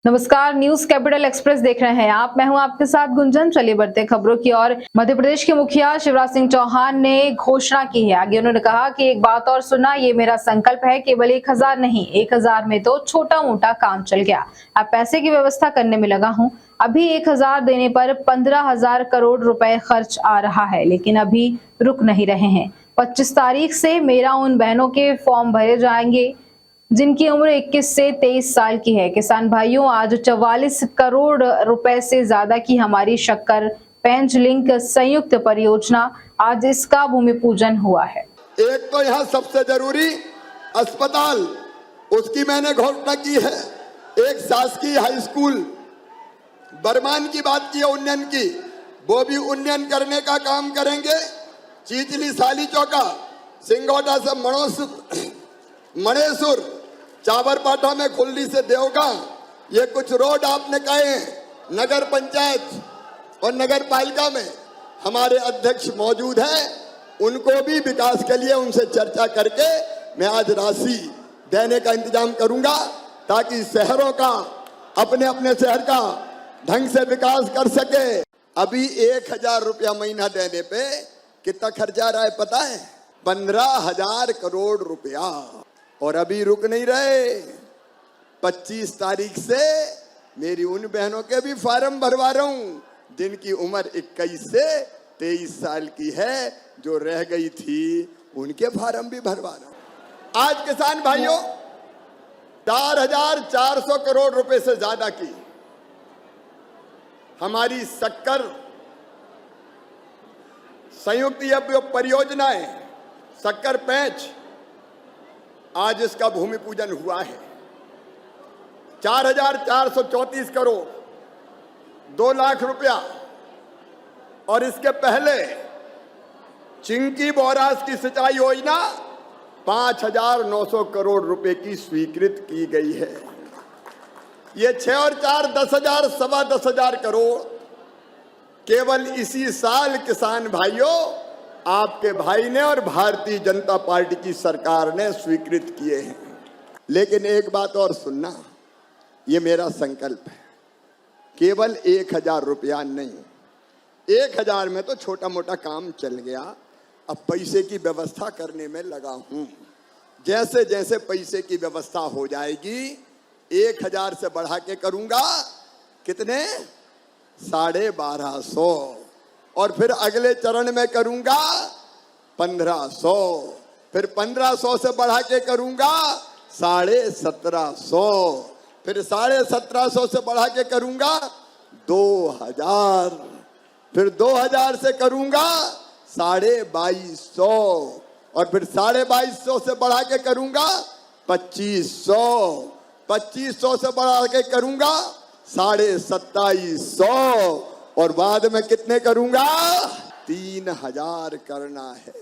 नमस्कार, news capital express देख रहे हैं आप। मैं हूं आपके साथ गुंजन। चलिए बढ़ते खबरों की ओर। मध्य प्रदेश के मुखिया शिवराज सिंह चौहान ने घोषणा की है। आगे उन्होंने कहा कि एक बात और सुना, ये मेरा संकल्प है, केवल 1000 नहीं, 1000 में तो छोटा मोटा काम चल गया। अब पैसे की व्यवस्था करने में लगा हूं। अभी 1000 देने पर 15,000 करोड़ रुपए खर्च आ रहा है, लेकिन अभी रुक नहीं रहे हैं। 25 तारीख से मेरा उन बहनों के फॉर्म भरे जाएंगे जिनकी उम्र 21 से 23 साल की है। किसान भाइयों, आज 44 करोड़ रुपए से ज्यादा की हमारी शक्कर पेंच लिंक संयुक्त परियोजना, आज इसका भूमि पूजन हुआ है। एक तो यहाँ सबसे जरूरी अस्पताल, उसकी मैंने घोषणा की है। एक शासकीय हाई स्कूल, बर्मान की बात की है उन्नयन की, वो भी उन्नयन करने का काम करेंगे। चीचली साली चौका, सिंगोटा से मणेसुर, चावरपाठा में खुल्ली से देवगा, ये कुछ रोड आपने कहे हैं। नगर पंचायत और नगर पालिका में हमारे अध्यक्ष मौजूद हैं, उनको भी विकास के लिए उनसे चर्चा करके मैं आज राशि देने का इंतजाम करूंगा, ताकि शहरों का, अपने अपने शहर का ढंग से विकास कर सके। अभी 1000 रुपया महीना देने पे कितना खर्चा आ रहा है पता है? 15,000 करोड़ रुपया। और अभी रुक नहीं रहे। 25 तारीख से मेरी उन बहनों के भी फार्म भरवा रहा हूं जिनकी उम्र 21 से 23 साल की है, जो रह गई थी उनके फार्म भी भरवा रहा हूं। आज किसान भाइयों, 4,400 करोड़ रुपए से ज्यादा की हमारी शक्कर संयुक्त परियोजनाएं, शक्कर पेंच, आज इसका भूमि पूजन हुआ है। 4,434 करोड़, 2 लाख रुपया। और इसके पहले चिंकी बोरास की सिंचाई योजना 5,900 करोड़ रुपए की स्वीकृत की गई है। ये 6 और 4 10,000, 10,000 करोड़ केवल इसी साल किसान भाइयों आपके भाई ने और भारतीय जनता पार्टी की सरकार ने स्वीकृत किए हैं। लेकिन एक बात और सुनना, ये मेरा संकल्प है, केवल 1000 रुपया नहीं, 1000 में तो छोटा मोटा काम चल गया, अब पैसे की व्यवस्था करने में लगा हूं। जैसे जैसे पैसे की व्यवस्था हो जाएगी 1000 से बढ़ा के करूंगा। कितने? 1250। और फिर अगले चरण में करूंगा 1500, फिर 1500 से बढ़ा के करूंगा 1750, फिर 1750 से बढ़ा के करूंगा 2000, फिर 2000 से करूंगा 2250, और फिर 2250 से बढ़ा के करूंगा 2500, 2500 से बढ़ा के करूंगा 2750, और बाद में कितने करूंगा? 3000 करना है।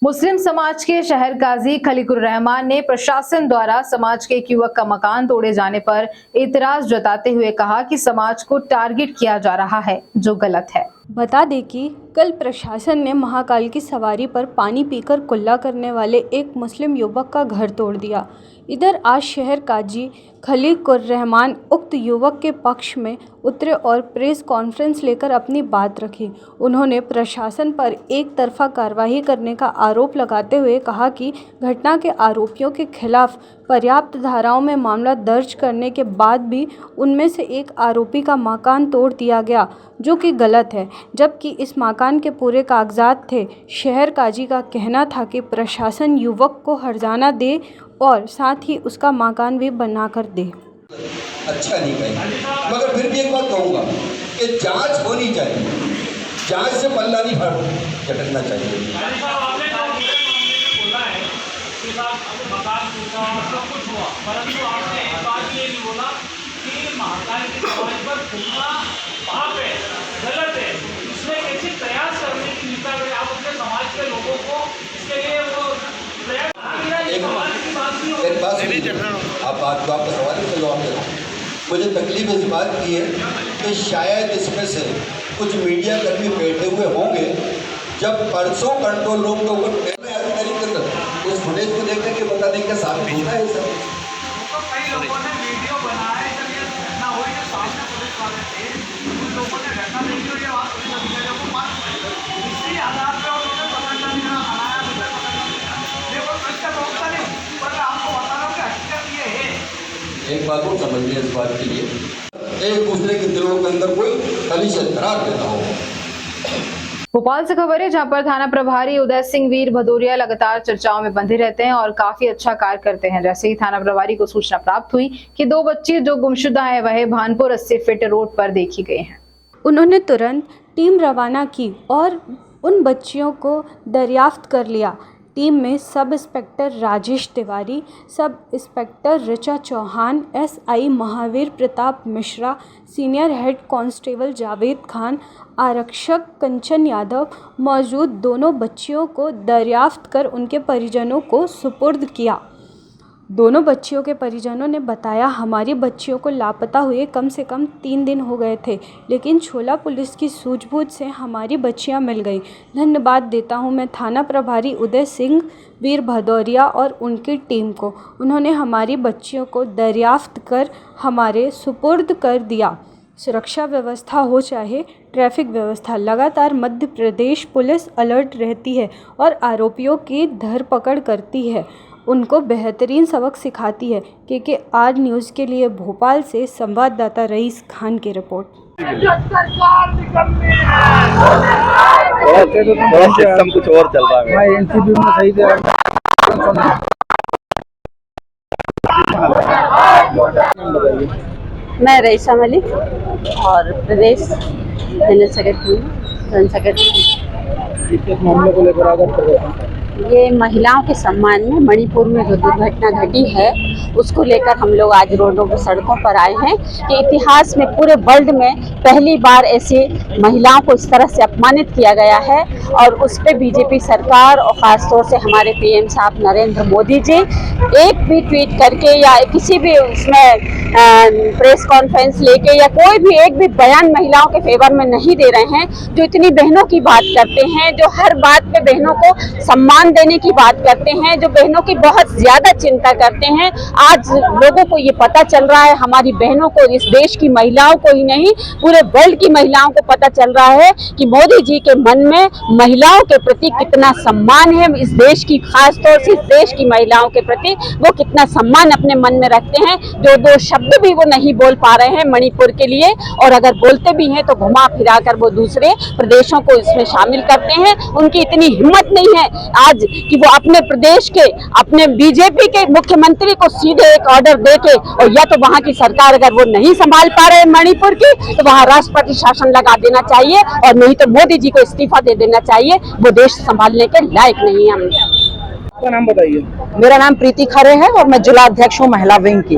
मुस्लिम समाज के शहर काजी खलीकुर रहमान ने प्रशासन द्वारा समाज के एक युवक का मकान तोड़े जाने पर एतराज जताते हुए कहा कि समाज को टारगेट किया जा रहा है, जो गलत है। बता दें कि कल प्रशासन ने महाकाल की सवारी पर पानी पीकर कुल्ला करने वाले एक मुस्लिम युवक का घर तोड़ दिया। इधर आज शहर काजी खलीकुर रहमान उक्त युवक के पक्ष में उतरे और प्रेस कॉन्फ्रेंस लेकर अपनी बात रखी। उन्होंने प्रशासन पर एक तरफा कार्रवाई करने का आरोप लगाते हुए कहा कि घटना के आरोपियों के खिलाफ पर्याप्त धाराओं में मामला दर्ज करने के बाद भी उनमें से एक आरोपी का मकान तोड़ दिया गया, जो कि गलत है, जबकि इस मकान के पूरे कागजात थे। शहर काजी का कहना था कि प्रशासन युवक को हर्जाना दे और साथ ही उसका मकान भी बना कर दे। अच्छा नहीं कहेंगे, मगर फिर भी एक बात कहूँगा कि जांच होनी चाहिए, जांच से पल्ला नहीं झटकना चाहिए। परंतु आपने एक बात ये नहीं बोला कि महाकाल की समाज पर घूमना पाप है, गलत है, इसमें कैसे प्रयास करने की नीता करें आप अपने समाज के लोगों को इसके लिए वो प्रयास। आप आपका सवाल है, जवाब दे रहा हूँ। मुझे तकलीफ इस बात की है कि शायद इसमें से कुछ मीडिया कर्मी बैठे हुए होंगे, जब परसों कंट्रोल रूम के ऊपर उस फुटेज को देखने के बताने का साबित होता है सर। कई लोगों ने वीडियो बनाए, जब ये घटना हो एक बात और समझ लिया इस बात के लिए, एक दूसरे के दिलों के अंदर कोई कलिश दरार देना हो। भोपाल से खबर है जहां पर थाना प्रभारी उदय सिंह वीर भदौरिया लगातार चर्चाओं में बंधे रहते हैं और काफी अच्छा कार्य करते हैं। जैसे ही थाना प्रभारी को सूचना प्राप्त हुई कि 2 बच्ची जो गुमशुदा है वह भानपुर 80 फीट रोड पर देखी गई हैं। उन्होंने तुरंत टीम रवाना की और उन बच्चियों को दरियाफ्त कर लिया। टीम में sub inspector Rajesh Tiwari, sub inspector Richa Chauhan, SI Mahavir Pratap Mishra, senior head constable Javed Khan, आरक्षक कंचन यादव मौजूद दोनों बच्चियों को दरियाफ्त कर उनके परिजनों को सुपुर्द किया। दोनों बच्चियों के परिजनों ने बताया, हमारी बच्चियों को लापता हुए कम से कम 3 दिन हो गए थे, लेकिन छोला पुलिस की सूझबूझ से हमारी बच्चियां मिल गई। धन्यवाद देता हूं मैं थाना प्रभारी उदय सिंह वीर भदौरिया और उनकी टीम को। उन्होंने हमारी बच्चियों को दरियाफ्त कर हमारे सुपुर्द कर दिया। सुरक्षा व्यवस्था हो चाहे ट्रैफिक व्यवस्था, लगातार मध्य प्रदेश पुलिस अलर्ट रहती है और आरोपियों की धरपकड़ करती है, उनको बेहतरीन सबक सिखाती है। क्योंकि आज न्यूज़ के लिए भोपाल से संवाददाता रईस खान की रिपोर्ट। सिस्टम कुछ और चल रहा है। एनसीबी में सही दे रहा है। मैं रईसा मलिक और प्रदेश जनरल सेक्रेटरी। इस मामले को लेकर आगे ये महिलाओं के सम्मान में मणिपुर में जो दुर्घटना घटी है उसको लेकर हम लोग आज रोडों पर सड़कों पर आए हैं कि इतिहास में पूरे वर्ल्ड में पहली बार ऐसी महिलाओं को इस तरह से अपमानित किया गया है और उस पर बीजेपी सरकार और ख़ासतौर से हमारे पीएम साहब नरेंद्र मोदी जी एक भी ट्वीट करके या किसी भी उसमें प्रेस कॉन्फ्रेंस लेके या कोई भी एक भी बयान महिलाओं के फेवर में नहीं दे रहे हैं। जो इतनी बहनों की बात करते हैं, जो हर बात पे बहनों को सम्मान देने की बात करते हैं, जो बहनों की बहुत ज्यादा चिंता करते हैं, आज लोगों को ये पता चल रहा है, हमारी बहनों को, इस देश की महिलाओं को ही नहीं पूरे वर्ल्ड की महिलाओं को पता चल रहा है कि मोदी जी के मन में महिलाओं के प्रति कितना सम्मान है। इस देश की, खासतौर से इस देश की महिलाओं के प्रति वो कितना सम्मान अपने मन में रखते हैं। जो 2 शब्द भी वो नहीं बोल पा रहे हैं मणिपुर के लिए, और अगर बोलते भी हैं तो घुमा फिरा कर वो दूसरे प्रदेशों को इसमें शामिल करते हैं। उनकी इतनी हिम्मत नहीं है आज कि वो अपने प्रदेश के, अपने बीजेपी के मुख्यमंत्री को सीधे एक ऑर्डर देके, और या तो वहां की सरकार अगर वो नहीं संभाल पा रहे मणिपुर की तो वहां राष्ट्रपति शासन लगा देना चाहिए, और नहीं तो मोदी जी को इस्तीफा दे देना चाहिए। वो देश संभालने के लायक नहीं है। हम आपका नाम बताइए। मेरा नाम प्रीति खरे है और मैं जिला अध्यक्ष हूँ महिला विंग की।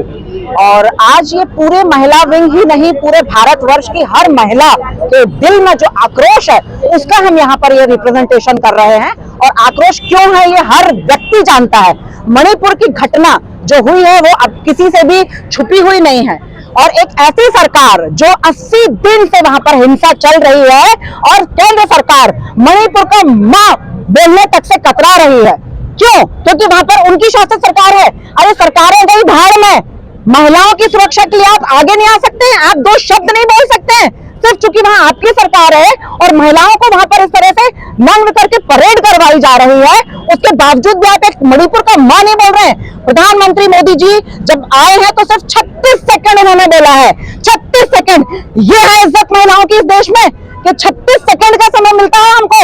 और आज ये पूरे महिला विंग ही नहीं, पूरे भारतवर्ष की हर महिला के दिल में जो आक्रोश है उसका हम यहाँ पर ये रिप्रेजेंटेशन कर रहे हैं। और आक्रोश क्यों है ये हर व्यक्ति जानता है। मणिपुर की घटना जो हुई है वो अब किसी से भी छुपी हुई नहीं है, और एक ऐसी सरकार जो 80 दिन से वहां पर हिंसा चल रही है और केंद्र सरकार मणिपुर को मां बोलने तक से कतरा रही है। क्यों? क्योंकि वहां पर उनकी शासित सरकार है। अरे सरकारें गई भाड़ में, महिलाओं की सुरक्षा के लिए आप आगे नहीं आ सकते हैं, आप 2 शब्द नहीं बोल सकते हैं। सिर्फ चूंकि वहां आपकी सरकार है और महिलाओं को वहां पर इस तरह से नंग करके परेड करवाई जा रही है, उसके बावजूद भी आप एक मणिपुर का मां नहीं बोल रहे हैं। प्रधानमंत्री मोदी जी जब आए हैं तो सिर्फ 36 सेकंड उन्होंने बोला है। 36 सेकंड, ये है इज्जत महिलाओं की इस देश में कि 36 सेकंड का समय मिलता है हमको।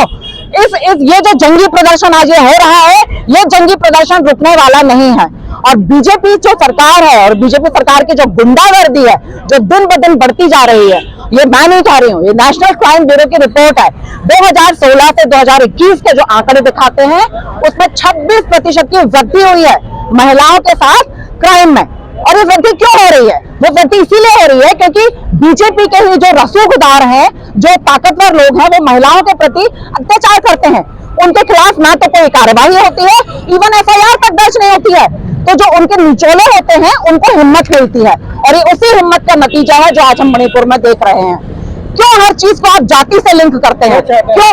ये जो जंगी प्रदर्शन आज ये हो रहा है, ये जंगी प्रदर्शन रुकने वाला नहीं है। और बीजेपी जो सरकार है और बीजेपी सरकार की जो गुंडागर्दी है जो दिन ब दिन बढ़ती जा रही है, ये मैं नहीं कह रही हूँ, ये नेशनल क्राइम ब्यूरो की रिपोर्ट है। 2016 से 2021 के जो आंकड़े दिखाते हैं उसमें 26% की वृद्धि हुई है महिलाओं के साथ क्राइम में। और ये वृद्धि क्यों हो रही है? वो वृद्धि इसीलिए हो रही है क्योंकि बीजेपी के ही जो रसूखदार हैं, जो ताकतवर लोग हैं, वो महिलाओं के प्रति अत्याचार करते हैं। उनके खिलाफ ना तो कोई कार्रवाई होती है, इवन FIR तक दर्ज नहीं होती है। तो जो उनके निचोले होते हैं उनको हिम्मत मिलती है, और ये उसी हिम्मत का नतीजा है जो आज हम मणिपुर में देख रहे हैं। क्यों हर चीज को आप जाति से लिंक करते हैं? क्यों?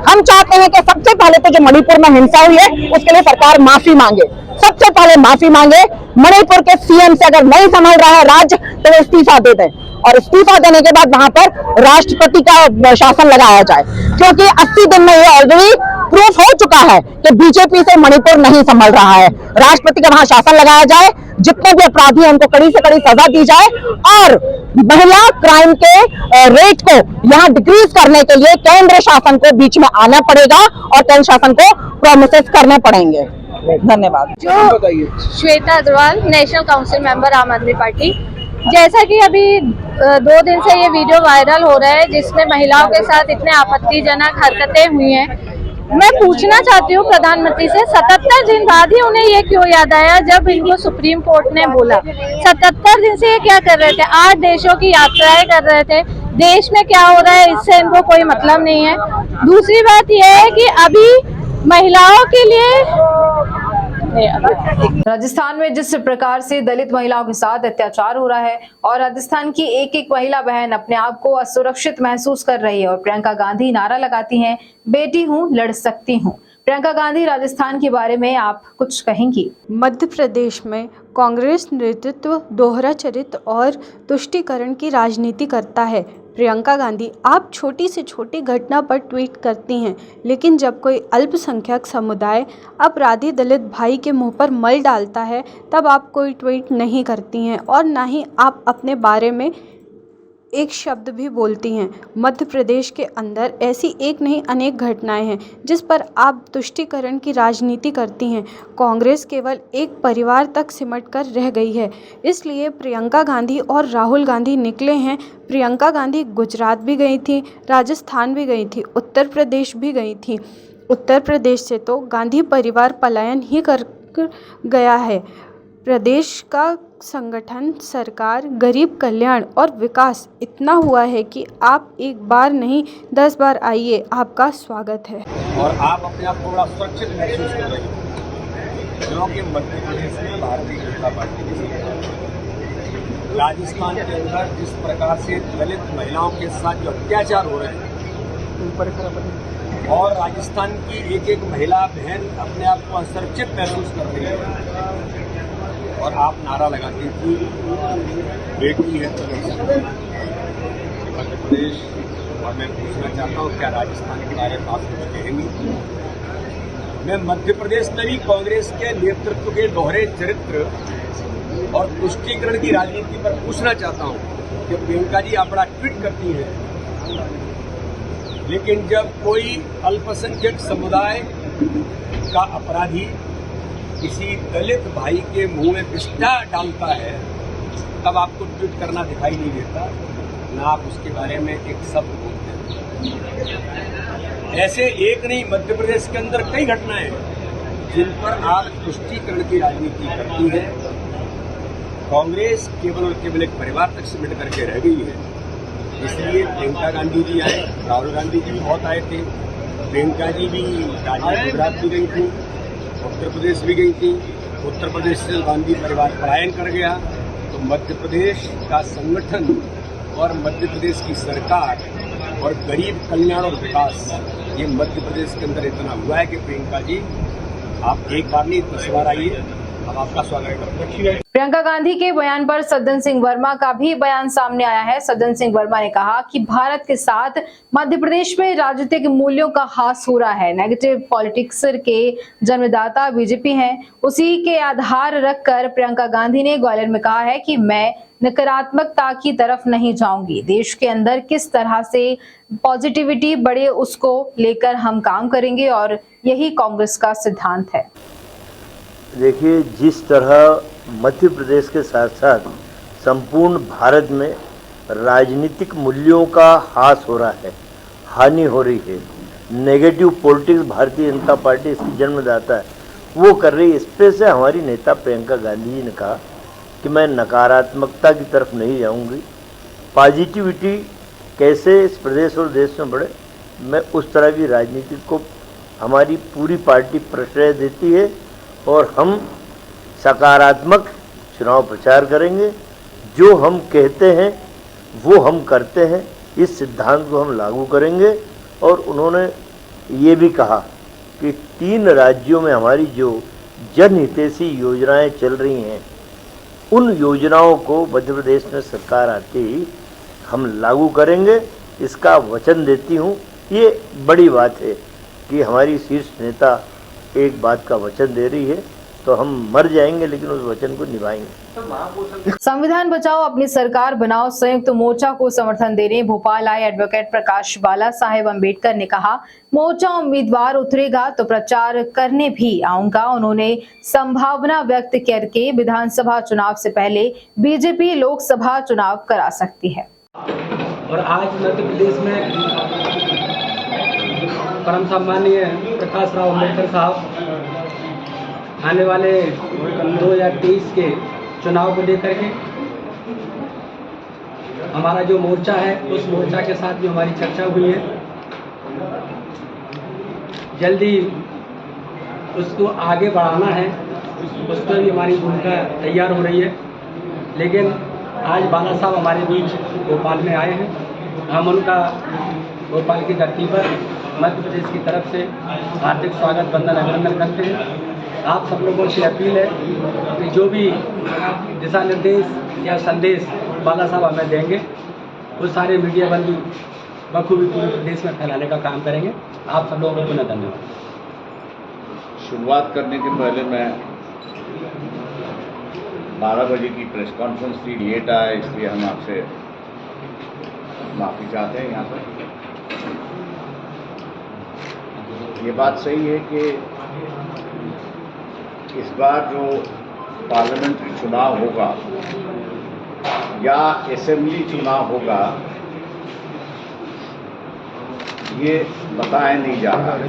हम चाहते हैं कि सबसे पहले तो जो मणिपुर में हिंसा हुई है उसके लिए सरकार माफी मांगे। सबसे पहले माफी मांगे। मणिपुर के सीएम से अगर नहीं संभल रहा है राज्य तो वो इस्तीफा दे दें और इस्तीफा देने के बाद वहां पर राष्ट्रपति का शासन लगाया जाए, क्योंकि 80 दिन में ये ऑलरेडी प्रूफ हो चुका है कि बीजेपी से मणिपुर नहीं संभल रहा है। राष्ट्रपति का वहां शासन लगाया जाए, जितने भी अपराधी हैं उनको कड़ी से कड़ी सजा दी जाए और महिला क्राइम के रेट को यहां डिक्रीज करने के लिए केंद्र शासन को बीच में आना पड़ेगा और केंद्र शासन को प्रोमिसेस करने पड़ेंगे। धन्यवाद। जो Shweta Agarwal, national council member Aam Aadmi party. जैसा कि अभी 2 दिन से ये वीडियो वायरल हो रहा है जिसमें महिलाओं के साथ इतने आपत्तिजनक हरकतें हुई हैं, मैं पूछना चाहती हूँ प्रधानमंत्री से 77 दिन बाद ही उन्हें ये क्यों याद आया जब इनको सुप्रीम कोर्ट ने बोला। 77 दिन से ये क्या कर रहे थे? 8 देशों की यात्राएं कर रहे थे। देश में क्या हो रहा है इससे इनको कोई मतलब नहीं है। दूसरी बात यह है कि अभी महिलाओं के लिए राजस्थान में जिस प्रकार से दलित महिलाओं के साथ अत्याचार हो रहा है और राजस्थान की एक एक महिला बहन अपने आप को असुरक्षित महसूस कर रही है और प्रियंका गांधी नारा लगाती हैं, बेटी हूं, लड़ सकती हूं। प्रियंका गांधी राजस्थान के बारे में आप कुछ कहेंगी? मध्य प्रदेश में कांग्रेस नेतृत्व दोहरा चरित्र और तुष्टीकरण की राजनीति करता है। प्रियंका गांधी, आप छोटी से छोटी घटना पर ट्वीट करती हैं, लेकिन जब कोई अल्पसंख्यक समुदाय अपराधी दलित भाई के मुंह पर मल डालता है तब आप कोई ट्वीट नहीं करती हैं और ना ही आप अपने बारे में एक शब्द भी बोलती हैं। मध्य प्रदेश के अंदर ऐसी एक नहीं अनेक घटनाएं हैं जिस पर आप तुष्टीकरण की राजनीति करती हैं। कांग्रेस केवल एक परिवार तक सिमट कर रह गई है, इसलिए प्रियंका गांधी और राहुल गांधी निकले हैं। प्रियंका गांधी गुजरात भी गई थी, राजस्थान भी गई थी, उत्तर प्रदेश भी गई थी। उत्तर प्रदेश से तो गांधी परिवार पलायन ही कर गया है। प्रदेश का संगठन, सरकार, गरीब कल्याण और विकास इतना हुआ है कि आप एक बार नहीं 10 बार आइए, आपका स्वागत है। और आप अपने आप को बड़ा सुरक्षित महसूस कर रहे हो, क्योंकि मध्य प्रदेश में भारतीय जनता पार्टी की सरकार, राजस्थान के अंदर जिस प्रकार से दलित महिलाओं के साथ जो अत्याचार हो रहे हैं और राजस्थान की एक एक महिला बहन अपने आप को असुरक्षित महसूस कर रही है और आप नारा लगाते कि बेटी है तो मध्य प्रदेश। और मैं पूछना चाहता हूँ क्या राजस्थान के बारे में आप कुछ कहेंगी? मैं मध्य प्रदेश में भी कांग्रेस के नेतृत्व के दोहरे चरित्र और तुष्टीकरण की राजनीति पर पूछना चाहता हूँ कि प्रियंका जी आप बड़ा ट्वीट करती हैं, लेकिन जब कोई अल्पसंख्यक समुदाय का अपराधी किसी दलित भाई के मुंह में पिस्टा डालता है तब आपको ट्वीट करना दिखाई नहीं देता, ना आप उसके बारे में एक शब्द बोलते हैं। ऐसे एक नहीं, मध्य प्रदेश के अंदर कई घटनाएं हैं जिन पर आप तुष्टीकरण की राजनीति करती है। कांग्रेस केवल और केवल एक परिवार तक सिमट करके रह गई है, इसलिए प्रियंका गांधी जी आए, राहुल गांधी जी भी बहुत आए थे, प्रियंका जी भी गुजरात भी गई थी, उत्तर प्रदेश भी गई थी। उत्तर प्रदेश से गांधी परिवार पलायन कर गया, तो मध्य प्रदेश का संगठन और मध्य प्रदेश की सरकार और गरीब कल्याण और विकास, ये मध्य प्रदेश के अंदर इतना हुआ है कि प्रियंका जी आप एक बार नहीं 10 बार आइए, हम आपका स्वागत करते हैं। प्रियंका गांधी के बयान पर सज्जन सिंह वर्मा का भी बयान सामने आया है। सज्जन सिंह वर्मा ने कहा कि भारत के साथ मध्य प्रदेश में राजनीतिक मूल्यों का हास हो रहा है। नेगेटिव पॉलिटिक्स के जन्मदाता बीजेपी हैं, उसी के आधार रखकर प्रियंका गांधी ने ग्वालियर में कहा है कि मैं नकारात्मकता की तरफ नहीं जाऊंगी। देश के अंदर किस तरह से पॉजिटिविटी बढ़े उसको लेकर हम काम करेंगे और यही कांग्रेस का सिद्धांत है। देखिए, जिस तरह मध्य प्रदेश के साथ साथ संपूर्ण भारत में राजनीतिक मूल्यों का हास हो रहा है, हानि हो रही है, negative politics Bharatiya Janata party इसकी जन्मदाता है, वो कर रही है। इस पे से हमारी नेता प्रियंका गांधी जी ने कहा कि मैं नकारात्मकता की तरफ नहीं जाऊंगी, पॉजिटिविटी कैसे इस प्रदेश और देश में बढ़े, मैं उस तरह की राजनीति को हमारी पूरी पार्टी प्रश्रय देती है और हम सकारात्मक चुनाव प्रचार करेंगे। जो हम कहते हैं वो हम करते हैं, इस सिद्धांत को हम लागू करेंगे। और उन्होंने ये भी कहा कि 3 राज्यों में हमारी जो जनहितैषी योजनाएं चल रही हैं, उन योजनाओं को मध्य प्रदेश में सरकार आते ही हम लागू करेंगे, इसका वचन देती हूँ। ये बड़ी बात है कि हमारी शीर्ष नेता एक बात का वचन दे रही है, तो हम मर जाएंगे लेकिन उस वचन को निभाएंगे। संविधान बचाओ अपनी सरकार बनाओ संयुक्त मोर्चा को समर्थन देने भोपाल आए एडवोकेट प्रकाश बाला साहेब अंबेडकर ने कहा, मोर्चा उम्मीदवार उतरेगा तो प्रचार करने भी आऊंगा। उन्होंने संभावना व्यक्त करके विधानसभा चुनाव से पहले बीजेपी लोकसभा चुनाव करा सकती है। और आज मध्य प्रदेश में परम सम्मानीय प्रकाश राव अम्बेडकर साहब आने वाले 2023 के चुनाव को लेकर के हमारा जो मोर्चा है उस मोर्चा के साथ भी हमारी चर्चा हुई है। जल्दी उसको आगे बढ़ाना है, उस पर भी हमारी भूमिका तैयार हो रही है। लेकिन आज बाला साहब हमारे बीच भोपाल में आए हैं, हम उनका भोपाल की धरती पर मध्य प्रदेश की तरफ से हार्दिक स्वागत वंदन अभिनंदन करते हैं। आप सब लोगों से अपील है कि जो भी दिशा निर्देश या संदेश बाला साहब हमें देंगे वो सारे मीडिया बंधु बखूबी पूरे प्रदेश में फैलाने का काम करेंगे। आप सब लोगों को पुनः धन्यवाद। शुरुआत करने के पहले मैं 12 बजे की प्रेस कॉन्फ्रेंस थी, लेट आया, इसलिए हम आपसे माफ़ी चाहते हैं। यहाँ पर ये बात सही है कि इस बार जो पार्लियामेंट्री चुनाव होगा या असेंबली चुनाव होगा ये बताया नहीं जा रहा है,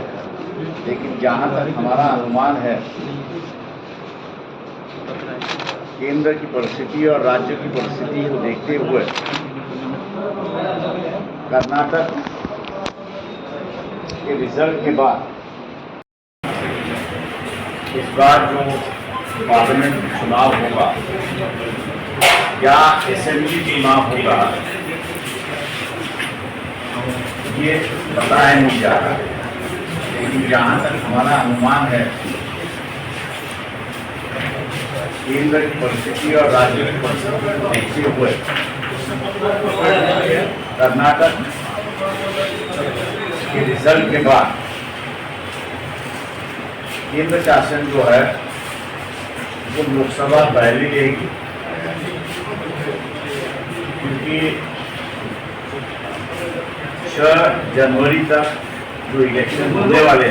लेकिन जहाँ तक हमारा अनुमान है केंद्र की परिस्थिति और राज्य की परिस्थिति को देखते हुए कर्नाटक के रिजल्ट के बाद इस बार जो पार्लियामेंट चुनाव होगा या असेंबली चुनाव होगा ये बताया नहीं जा रहा है, लेकिन जहाँ तक हमारा अनुमान है केंद्र की परिस्थिति और राज्य की परिस्थिति को देखते हुए कर्नाटक के रिजल्ट के बाद केंद्र शासन जो है वो लोकसभा पहले लेगी, क्योंकि 6 जनवरी तक जो इलेक्शन होने वाले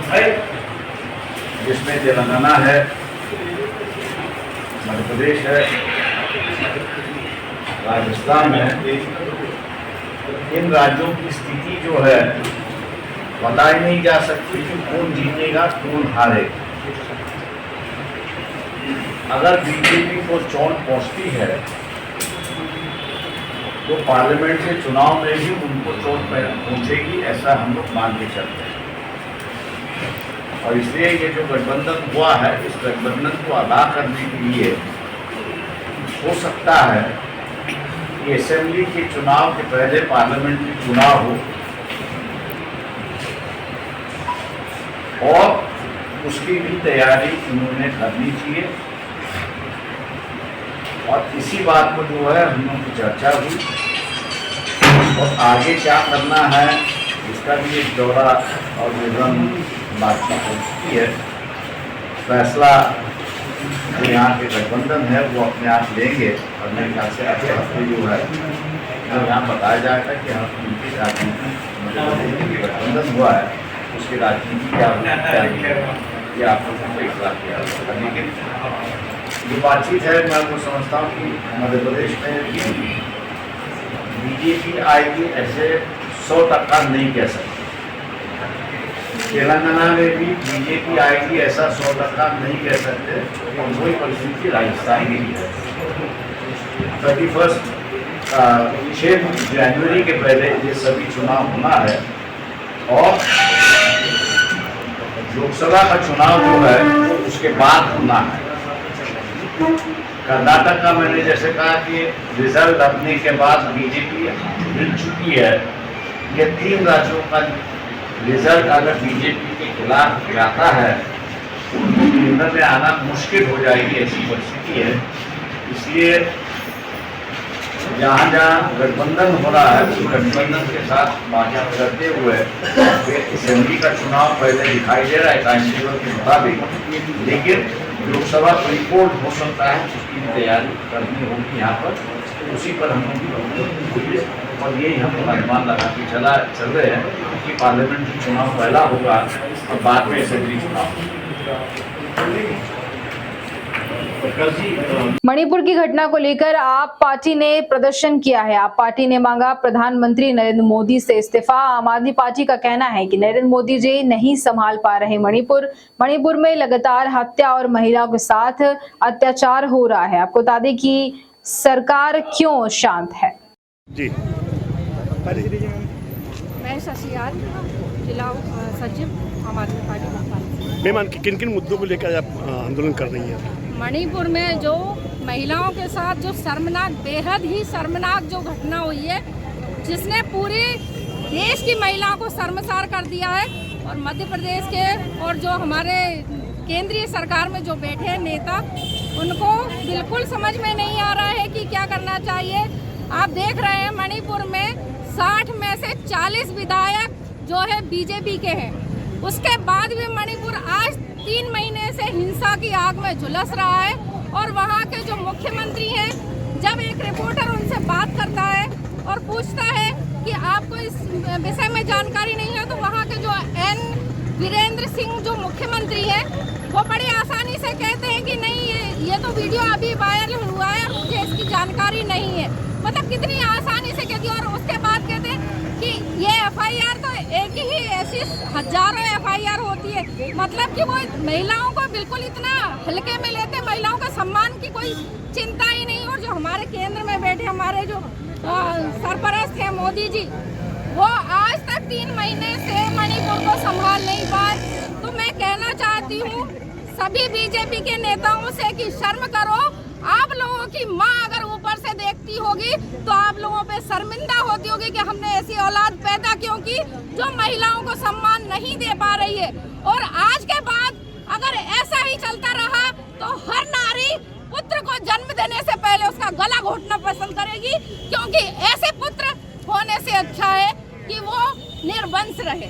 हैं जिसमें तेलंगाना है, मध्य प्रदेश है, राजस्थान है, इन राज्यों की स्थिति जो है बताई नहीं जा सकती कि कौन जीतेगा कौन हारेगा। अगर बीजेपी को चोट पहुंचती है तो पार्लियामेंट के चुनाव में भी उनको चोट पहुंचेगी, ऐसा हम लोग मान के चलते हैं। और इसलिए ये जो गठबंधन हुआ है इस गठबंधन को अदा करने के लिए हो सकता है कि असेंबली के चुनाव के पहले पार्लियामेंट्री चुनाव हो और उसकी भी तैयारी उन्होंने करनी चाहिए। और इसी बात पर जो है हम लोगों की चर्चा हुई और आगे क्या करना है इसका भी एक दौरा और विवरण बातचीत हो चुकी है। फैसला जो यहाँ के गठबंधन है वो अपने आप लेंगे और मेरे ख्याल से अगले हफ्ते जो है जो यहाँ बताया जाएगा कि हम उनकी राजनीति गठबंधन हुआ है उसकी राजनीति क्या होगी, ये आप लोगों को इतला किया। लेकिन जो बातचीत है मैं वो समझता हूँ कि मध्य प्रदेश में बीजेपी आएगी ऐसे 100% नहीं कह सकते। तेलंगाना में भी बीजेपी आएगी ऐसा 100% नहीं कह सकते, और वही परिस्थिति राजस्थान की भी है। 6 जनवरी के पहले ये सभी चुनाव होना है और लोकसभा का चुनाव जो है वो उसके बाद होना है। कर्नाटक का मैंने जैसे कहा कि रिजल्ट अपने के बाद बीजेपी मिल चुकी है। ये 3 राज्यों का रिजल्ट अगर बीजेपी के खिलाफ जाता है उनको केंद्र में आना मुश्किल हो जाएगी, ऐसी परिस्थिति है। इसलिए जहाँ जहाँ गठबंधन हो रहा है उस गठबंधन के साथ बातचीत करते हुए असेंबली का चुनाव पहले दिखाई दे रहा है टाइम टेबल के मुताबिक, लेकिन लोकसभा रिपोर्ट हो सकता है, उसकी तैयारी करनी होगी यहाँ पर, उसी पर हम लोग और यही हम अनुमान लगा के चल रहे हैं कि पार्लियामेंट चुनाव पहला होगा और बाद में असेंबली चुनाव। मणिपुर की घटना को लेकर आप पार्टी ने प्रदर्शन किया है। आप पार्टी ने मांगा प्रधानमंत्री नरेंद्र मोदी से इस्तीफा। आम आदमी पार्टी का कहना है कि नरेंद्र मोदी जी नहीं संभाल पा रहे मणिपुर में लगातार हत्या और महिलाओं के साथ अत्याचार हो रहा है। आपको बता दें कि सरकार क्यों शांत है। जी मैं शशियाल, जिला सचिव आम आदमी पार्टी भोपाल। मेहमान किन किन मुद्दों को लेकर आप आंदोलन कर रही हैं? मणिपुर में जो महिलाओं के साथ जो शर्मनाक, बेहद ही शर्मनाक जो घटना हुई है, जिसने पूरे देश की महिलाओं को शर्मसार कर दिया है, और मध्य प्रदेश के और जो हमारे केंद्रीय सरकार में जो बैठे हैं नेता, उनको बिल्कुल समझ में नहीं आ रहा है कि क्या करना चाहिए। आप देख रहे हैं मणिपुर में 60 में से 40 विधायक जो है बीजेपी के हैं। उसके बाद भी मणिपुर आज 3 महीने से हिंसा की आग में झुलस रहा है, और वहाँ के जो मुख्यमंत्री हैं, जब एक रिपोर्टर उनसे बात करता है और पूछता है कि आपको इस विषय में जानकारी नहीं है, तो वहाँ के जो एन वीरेंद्र सिंह जो मुख्यमंत्री हैं, वो बड़ी आसानी से कहते हैं कि नहीं, ये तो वीडियो अभी वायरल हुआ है और मुझे इसकी जानकारी नहीं है। मतलब कितनी आसानी से कहती है। और उसके बाद कहते हैं कि ये FIR तो एक ही ऐसी हजारों FIR होती है। मतलब कि वो महिलाओं को बिल्कुल इतना हल्के में लेते, महिलाओं का सम्मान की कोई चिंता ही नहीं। और जो हमारे केंद्र में बैठे हमारे जो सरपरस्त हैं मोदी जी, वो आज तक 3 महीने से मणिपुर को संभाल नहीं पाए। तो मैं कहना चाहती हूँ सभी बीजेपी के नेताओं से कि शर्म करो। आप लोगों की माँ अगर ऊपर से देखती होगी तो आप लोगों पे शर्मिंदा होती होगी कि हमने ऐसी औलाद पैदा क्यों की जो महिलाओं को सम्मान नहीं दे पा रही है। और आज के बाद अगर ऐसा ही चलता रहा तो हर नारी पुत्र को जन्म देने से पहले उसका गला घोटना पसंद करेगी, क्योंकि ऐसे पुत्र होने से अच्छा है कि वो निर्वंश रहे।